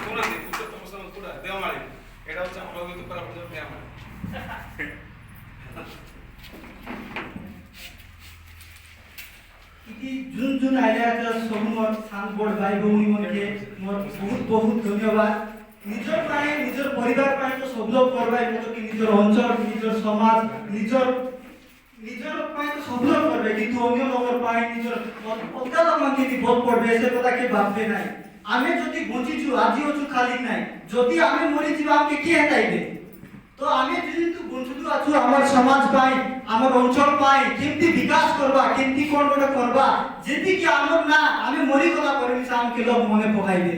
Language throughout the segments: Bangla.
কোনাতে উত্তরতম স্থান কোটা দেওমারি, এটা হচ্ছে আমরা অবহিত করা পর্যন্ত দেওমারি। জুন জুন আইলা সব মোর সান বড় ভাই ভৌণী মনকে মোর বহুত বহুত ধন্যবাদ। নিজর পায়ে নিজর পরিবার পায়ে তো সব লোক করবাই মতো কি নিজর অঞ্চল নিজর সমাজ নিজর নিজর পায়ে তো সব লোক করবে, কিন্তু অন্য লোকের পায়ে নিজর অজ্ঞা লোক মানকে বিপদ পড়বে সে কথা কে ভাববে নাই। আমি যদি বঞ্চিছু আজি অছু খালি নাই, যদি আমি মরি যাব আমাকে কি হেতাইবে? তো আমি যেহেতু বঞ্চিত আছু আমার সমাজ পাই আমার অঞ্চল পাই কেমতি বিকাশ করবা কেমতি কোন করবা যদি কি আমার না আমি মরি কথা করিনি আমাকে লোক মনে পকাইবে।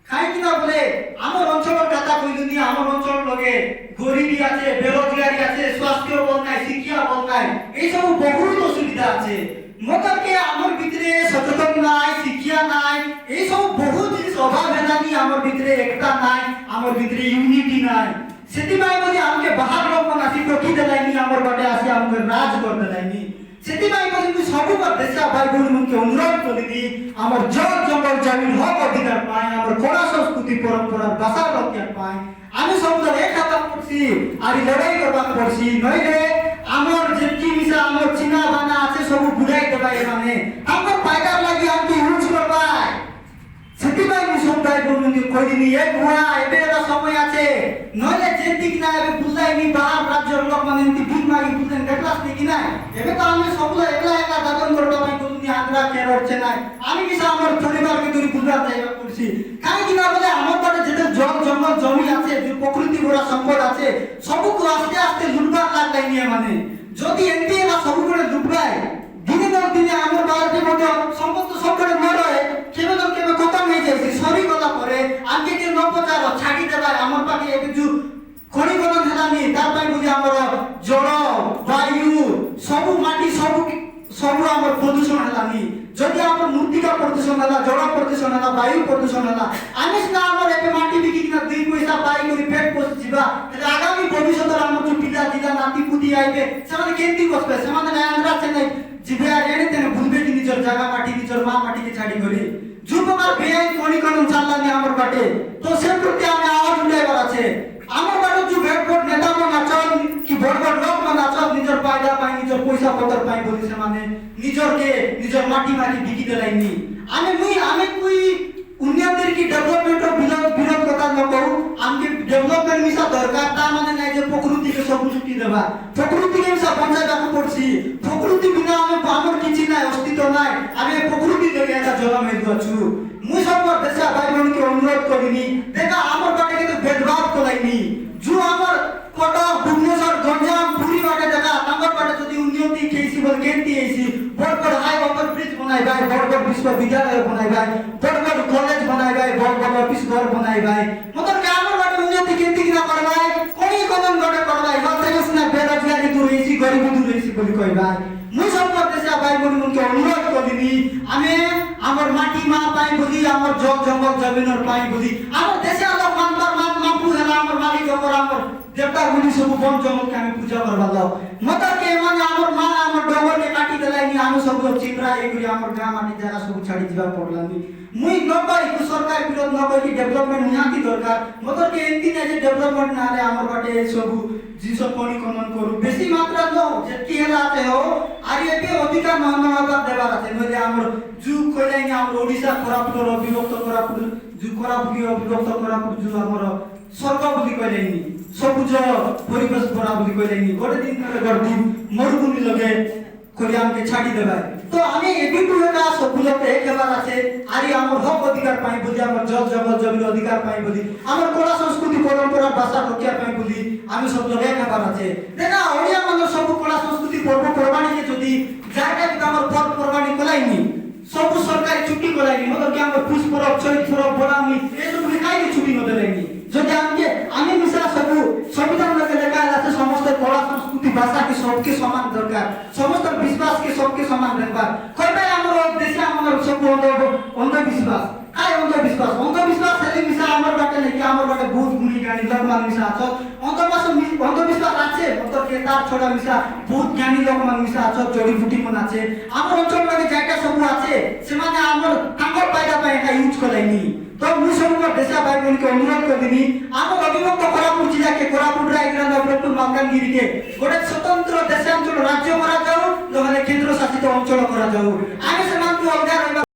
খাই কিনা বলে আমার অঞ্চলের কথা কইলি নি আমার অঞ্চল লগে গরিবি আছে বেরোজগারি আছে স্বাস্থ্য বল নাই শিক্ষা বল নাই এই সব বহুত অসুবিধা আছে। মতকে আমার ভিতরে সচেতন নাই শিক্ষা নাই এই সব বহুত জিনিস অভাব হেলানি আমার ভিতরে একটা নাই আমার ভিতরে ইউনিটি নাই। সেটিমাই বলি আমাকে বাহার লোক আসি টকি দেলাইনি আমার বাটে আসি আমাকে রাজ করতে দেলাইনি। সেটিমাই বলি তুই সবুবার দেশা ভাই বোন মনকে অনুরোধ করি দি আমার জল জঙ্গল জমিন হক অধিকার পাই আমার কলা সংস্কৃতি পরম্পরার ভাষা রক্ষা পাই আমি সবুদার এক হাতা করছি আর লড়াই করবা করছি নইলে আমার যে কি মিশা আমার চিনা বানা আছে সব বুড়াই দেবাই মানে আমার পায়দার লাগি আমি ইউজ করবাই। সেটিমাই আমি সব ভাই বোন মনকে কই দিনি এক হুয়া এবে একটা সময় আছে নইলে যে দিক না এবে বুঝাইনি বাহার রাজ্যের লোক মানে এমনি ভিক মাগি বুঝলেন দেখলাস নাকি না এবে তো আমি সবগুলো একলা একলা দাদন করতে পারি কোনদিন আন্দ্রা কে রচ্ছে না আমি কিছু আমার পরিবারকে ধরে বুঝার চাইবা করছি। কাই কিনা বলে আমার বাড়ি যেটা জল জঙ্গল জমি আছে যে প্রকৃতি ভরা সম্পদ আছে সবগুলো আস্তে আস্তে লুটবার লাগলাই নিয়ে মানে যদি এমপি এরা সবগুলো লুটবাই দিনে দিনে আমার বাড়িতে মধ্যে সমস্ত সবগুলো মরে কেবে তো কেবে কথা হয়ে যাইছে সরি কথা করে আজকে যে নপচার ছাড়ি দেবাই আমার পাখি কিছু খড়ি কথা হেলানি তার পাই বুঝি আমার জল বায়ু সবু মাটি সবু আমার প্রদূষণ হেলানি। যদি আমার মূর্তিকা প্রদূষণ হেলা জল প্রদূষণ হেলা বায়ু প্রদূষণ হেলা আমি না আমার এবে মাটি বিকি কিনা 2 পয়সা পাই করে পেট পোষ যাবা তাহলে আগামী ভবিষ্যতের আমার যে পিতা দিদা নাতি পুতি আইবে সেমানে কেমতি বসবে সেমানে না আমরা আছে নাই জিবে আর এনে তেনে ভুলবে কি নিজের জায়গা মাটি নিজের মা মাটিকে ছাড়ি করে যুবকার বেআইন খনিকরণ চালানি আমার বাটে তো সে প্রতি আমি আওয়াজ উঠাইবার আছে। আমার বাটে যে ভেটভট নেতা মানা চল কি বড় বড় লোক মানা চল নিজের পায়দা পাই নিজের পয়সা পত্র পাই বলি সেমানে নিজরকে নিজের মাটি মাটি বিকি দেলাইনি। আমি কুই উন্নয়নের কি ডেভেলপমেন্টর বিরোধ কথা ন কহু আমাকে ডেভেলপমেন্ট মিশা দরকার তা মানে নাই যে প্রকৃতিকে সব ছুটি দেবা প্রকৃতিকে মিশা বঞ্চাইବାକୁ পড়ছি প্রকৃতি বিনা আমি আমার কিছু নাই অস্তিত্ব নাই আমি প্রকৃতি লগে একটা জন্ম হইছু। মুই সব দেশা ভাই বোনকে অনুরোধ করিনি দেখা আমার বাটে কিন্তু ভেদভাব করাইনি জু আমার কটক ভুবনেশ্বর গঞ্জাম পুরী বাটে দেখা আমার বাটে যদি উন্নতি খেয়েছি বল কেন্তি আইছি বড় বড় হাই ওভার ব্রিজ বানাই ভাই বড় বড় বিশ্ববিদ্যালয় বানাই ভাই বড় বড় কলেজ বানাই ভাই বড় বড় অফিস ঘর বানাই ভাই মতন কে আমার বাটে উন্নতি কেন্তি কিনা করবাই কোনি কোন বাটে করবাই হতে গেছ না বেরোজগারি দূর হইছি গরিবি দূর হইছি বলি কই ভাই। মুই সব দেশা ভাই বোনকে অনুরোধ করিনি আমি আমার মাটি মা পাই বুঝি আমার জল জঙ্গল জমিনের পাই বুঝি আমার দেশে আলো মানবার মাপু হেলা আমার মালিক ওপর আমার দেবতা গুলি সব বন জঙ্গলকে আমি পূজা করবার দাও মতকে মানে আমার মা আমার ডবরকে কাটি দেলাইনি আমি সব চিন্তা এগুলি আমার গাঁ মাটি জায়গা সব ছাড়ি দিবা পড়লামি। মুই নবাই সরকার বিরোধ নবাই কি ডেভেলপমেন্ট নিহাতি দরকার মতকে এমতি না যে ডেভেলপমেন্ট না রে আমার বাটে সব জিনিস পরিকলন করু বেশি মাত্রা নো যেটি হেলাতে হো আর এতে অধিকার মানবতার দেবার আছে নইলে আমার যুগ কইলাইনি আমার ওড়িশা কোরাপুর বিভক্ত কোরাপুর যুগ কোরাপুর বিভক্ত কোরাপুর যুগ আমার স্বর্গ বুলি কইলাইনি সবুজ পরিবেশ ভরা বুলি কইলাইনি গোটে দিন ধরে গড়দিন মরুভূমি লগে করি আমাকে ছাড়ি দেবাই। তো আমি এবিটু এটা সবগুলোতে একবার আছে আর আমার হক অধিকার পাই বলি আমার জল জঙ্গল জমির অধিকার পাই বলি আমার কলা সংস্কৃতি পরম্পরা ভাষা রক্ষা পাই বলি আমি সব লোক একবার আছে দেখা ওড়িয়া মানুষ সব কলা সংস্কৃতি পর্বপর্বাণীকে যদি জায়গা কিন্তু আমার পর্বপর্বাণী কলাইনি সব সরকারি ছুটি কলাইনি মতলব আমার পুষ পরব চৈত পরব বলামি এসব কাইকে ছুটি নতে দেয়নি যদি আমি মিশা সব সংবিধান লগে লেখা আছে সমস্ত কলা সংস্কৃতি ভাষাকে সবকে সমান দরকার সমস্ত বিশ্বাসকে সবকে সমান রাখবার কইবে আমার দেশে আমার সব অন্ধবিশ্বাস কাই অন্ধবিশ্বাস হেলে মিশা আমার বাটে নাকি আমার বাটে বহুত গুণী জ্ঞানী লোক মান মিশা আছে অন্ধবিশ্বাস আছে মতকে তার ছড়া মিশা বহুত জ্ঞানী লোক মান মিশা আছে জড়িবুটি মন আছে আমার অঞ্চল লাগে জায়গা সব আছে সেমানে আমার তাঙ্গর পায়দা পায় জায়গা ইউজ করাইনি তো ମୁଁ ସବୁ ମୋ ଦେଶା ଭାଇ ଭଉଣୀକୁ ଅନୁରୋଧ କରିଦିନି ଆମ ଅବିଭକ୍ତ କୋରାପୁଟ ଜିଲ୍ଲାକେ କୋରାପୁଟ ରାୟଗଡ଼ା ନବରଙ୍ଗପୁର ମାଲକାନଗିରିକେ ଗୋଟେ ସ୍ୱତନ୍ତ୍ର ଦେଶାଞ୍ଚଳ ରାଜ୍ୟ କରାଯାଉ ନହେଲେ କେନ୍ଦ୍ର ଶାସିତ ଅଞ୍ଚଳ କରାଯାଉ ଆମେ ସେମାନଙ୍କୁ ଅଲଗା ରହିବା